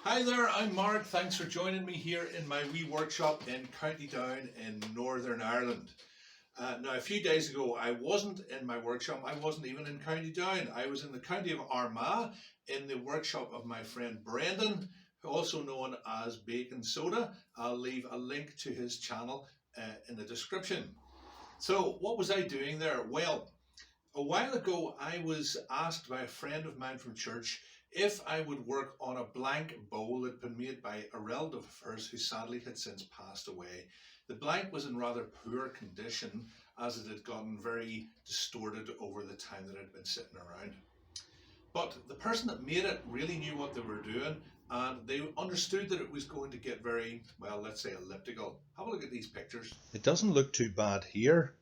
Hi there, I'm Mark. Thanks for joining me here in my wee workshop in County Down in Northern Ireland. Now, a few days ago, I wasn't in my workshop. I wasn't even in County Down. I was in the county of Armagh in the workshop of my friend Brendan, also known as Baconsoda. I'll leave a link to his channel in the description. So, what was I doing there? Well, a while ago, I was asked by a friend of mine from church if I would work on a blank bowl that had been made by a relative of hers who sadly had since passed away. The blank was in rather poor condition as it had gotten very distorted over the time that it had been sitting around. But the person that made it really knew what they were doing, and they understood that it was going to get very, well, let's say elliptical. Have a look at these pictures. It doesn't look too bad here,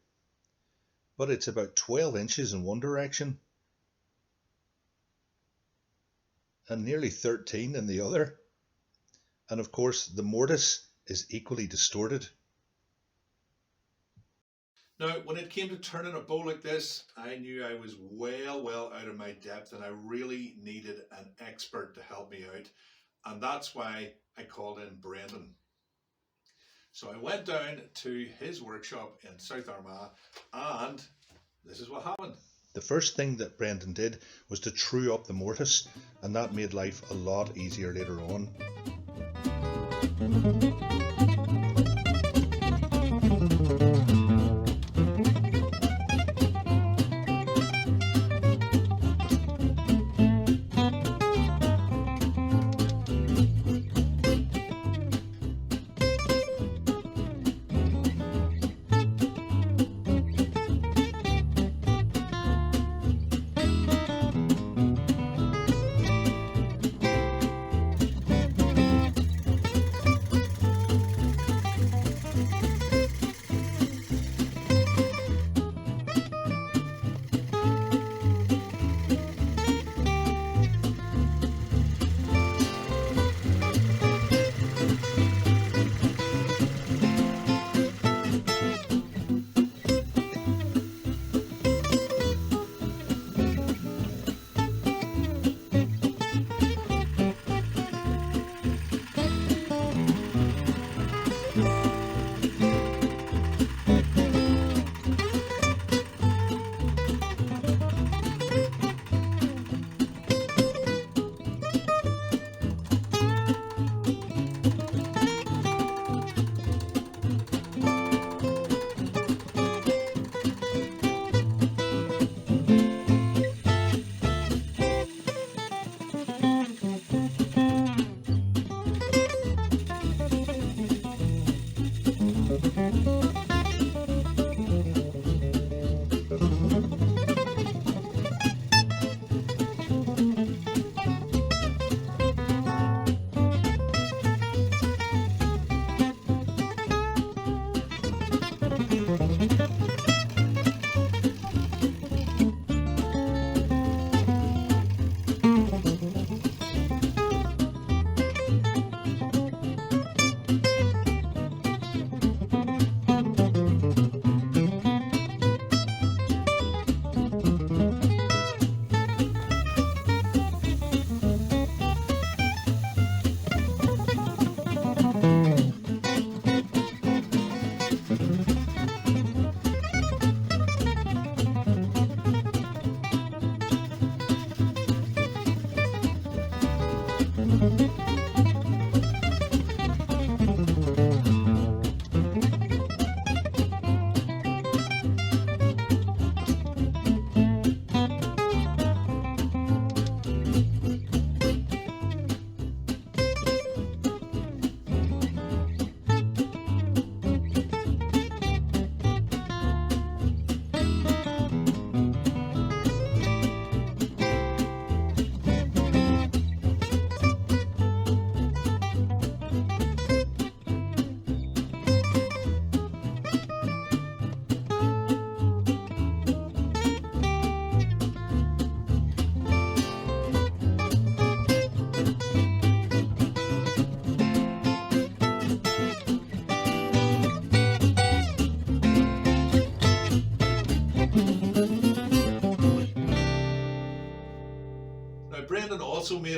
but it's about 12 inches in one direction and nearly 13 in the other. And of course the mortise is equally distorted. Now, when it came to turning a bowl like this, I knew I was well out of my depth and I really needed an expert to help me out. And that's why I called in Brendan. So I went down to his workshop in South Armagh and this is what happened. The first thing that Brendan did was to true up the mortise, and that made life a lot easier later on.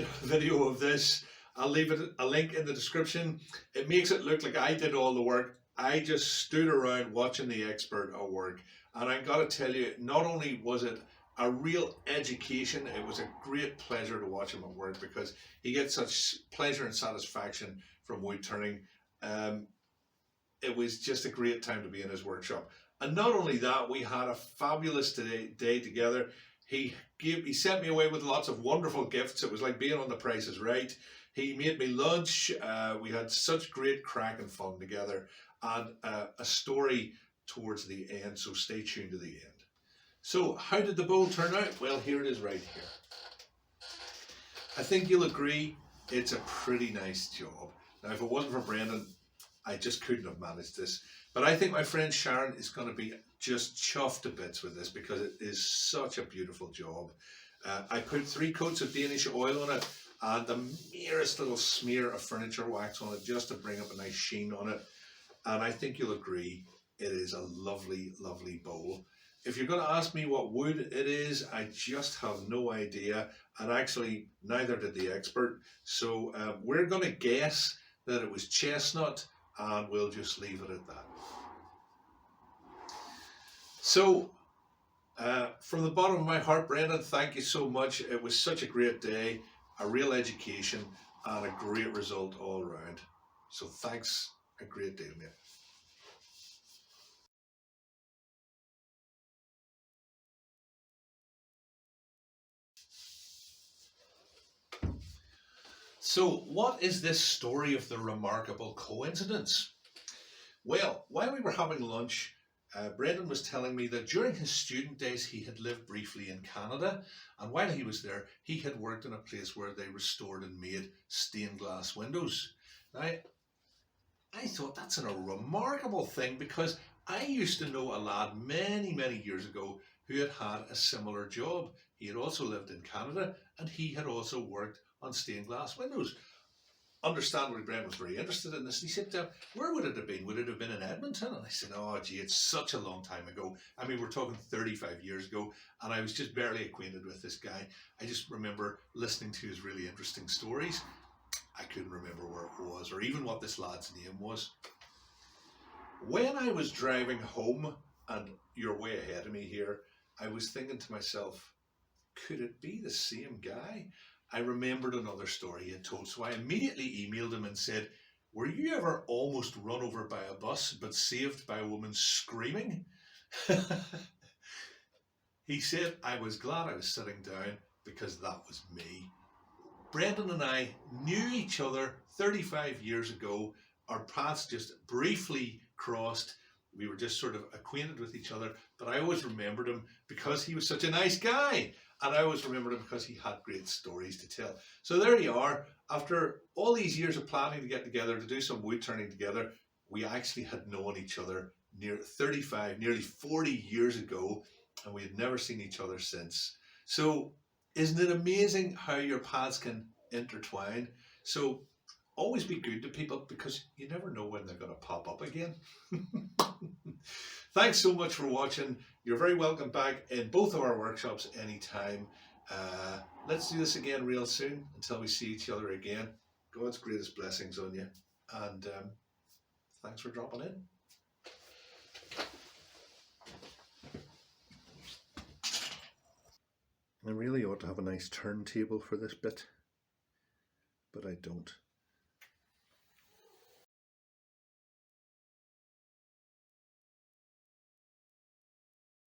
get a video of this. I'll leave a link in the description. It makes it look like I did all the work. I just stood around watching the expert at work. And I gotta tell you, not only was it a real education, it was a great pleasure to watch him at work because he gets such pleasure and satisfaction from wood turning. It was just a great time to be in his workshop. And not only that, we had a fabulous day together. He sent me away with lots of wonderful gifts. It was like being on The Price is Right. He made me lunch. We had such great crack and fun together, and a story towards the end. So stay tuned to the end. So how did the bowl turn out? Well, here it is right here. I think you'll agree it's a pretty nice job. Now, if it wasn't for Brendan, I just couldn't have managed this. But I think my friend Sharon is going to be just chuffed to bits with this because it is such a beautiful job. I put 3 coats of Danish oil on it and the merest little smear of furniture wax on it just to bring up a nice sheen on it. And I think you'll agree it is a lovely, lovely bowl. If you're going to ask me what wood it is, I just have no idea. And actually, neither did the expert. So we're going to guess that it was chestnut, and we'll just leave it at that. So, from the bottom of my heart, Brendan, thank you so much. It was such a great day, a real education, and a great result all around. So thanks a great deal, mate. So what is this story of the remarkable coincidence? Well, while we were having lunch, Brendan was telling me that during his student days he had lived briefly in Canada, and while he was there he had worked in a place where they restored and made stained glass windows. Now, I thought that's a remarkable thing because I used to know a lad many years ago who had had a similar job. He had also lived in Canada and he had also worked on stained glass windows. Understandably, Brendan was very interested in this. And he said, where would it have been? Would it have been in Edmonton? And I said, oh, gee, it's such a long time ago. I mean, we're talking 35 years ago, and I was just barely acquainted with this guy. I just remember listening to his really interesting stories. I couldn't remember where it was or even what this lad's name was. When I was driving home, and you're way ahead of me here, I was thinking to myself, could it be the same guy? I remembered another story he had told, so I immediately emailed him and said, were you ever almost run over by a bus but saved by a woman screaming? He said, I was glad I was sitting down because that was me. Brendan and I knew each other 35 years ago. Our paths just briefly crossed. We were just sort of acquainted with each other, but I always remembered him because he was such a nice guy. And I always remembered him because he had great stories to tell. So there you are. After all these years of planning to get together, to do some wood turning together, we actually had known each other near 35, nearly 40 years ago, and we had never seen each other since. So isn't it amazing how your paths can intertwine? So always be good to people because you never know when they're going to pop up again. Thanks so much for watching. You're very welcome back in both of our workshops anytime. Let's do this again real soon until we see each other again. God's greatest blessings on you. And thanks for dropping in. I really ought to have a nice turntable for this bit, but I don't.